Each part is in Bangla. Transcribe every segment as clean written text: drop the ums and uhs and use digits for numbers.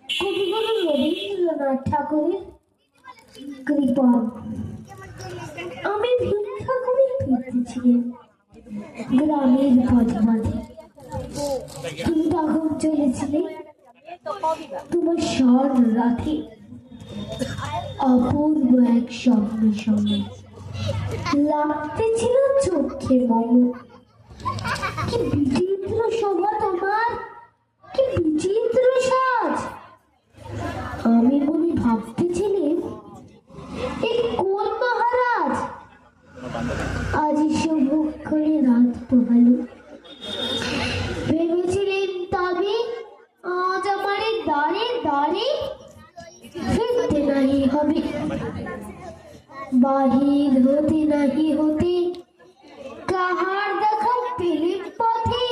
কবিগুরু রবীন্দ্রনাথ ঠাকুরের কৃপণ আমি ভিক্ষা করে ফিরতেছিলাম গ্রামের পথে পথে। তুমি তখন চলেছিলে তোমার স্বর রাতে অপূর্ব এক স্বপ্নের সঙ্গে। লাগতেছিল চোখে মম। কি বিচিত্র শোভা তোমার, কি বিচিত্র সাজ। আমি মনে ভাবতেছিলাম এই কোন মহারাজ আজ শুভক্ষণে রাত পোহালো। ভেবেছিলেন তবে আজ আমার দাঁড়ে দাঁড়ে ফিরতে নাহি হবে। বাহির হতে নাহি হতে কাহার দেখা পেলেন পথে।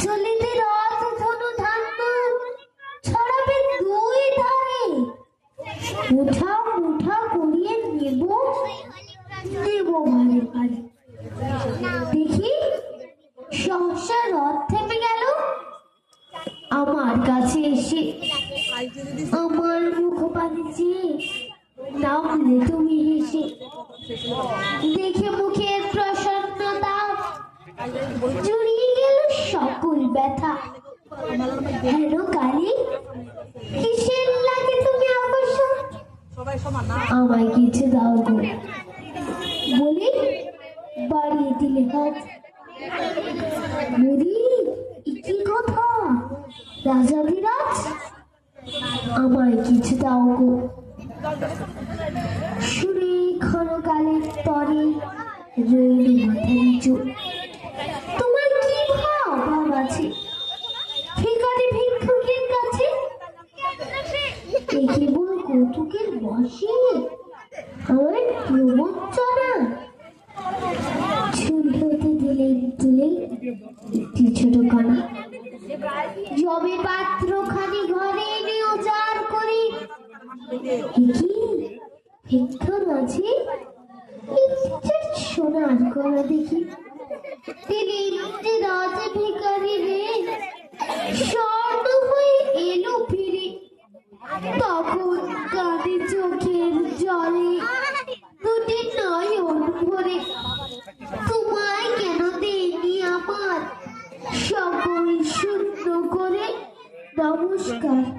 চলিতে রাত ধনু ধান্য ছড়াবে দুই ধারে। মুঠা মুঠা করিয়ে নেব নেব ভারে ভারে। দেখি সহসা রথ থেমে গেল আমার কাছে এসে। আমার মুখ পানে চেয়ে নামলে তুমি হেসে। দেখে মুখের প্রসন্নতা জুড়িয়ে গেল সকল ব্যথা। হেন কালী কিসের লাগে তুমি আকর্ষণ, আমায় কিছু দাও গো বলে বাড়িয়ে দিলে হাত। বুড়ি কি কথা রাজাধিরাজ, আমায় কিছু দাও গো। সুরে ক্ষণকালের তরে রইল মাথা নিচু। তোমার কি ভাব আছে ভিখারি ভিক্ষুকের কাছে? কেবল কৌতুকের বসে আমার প্রবঞ্চনা। ছুরি হতে দিলেন তুলে একটি ছোট কণা। জবে পাত্র খানি ঘরে এনে উজাড় করে। কি ভিক্ষা মাঝে সোনার কণা দেখি। তিনি রাজ ভিখারি রে স্বর্ণ হয়ে এলো ফিরে। তখন কাঁদে চোখের জলে।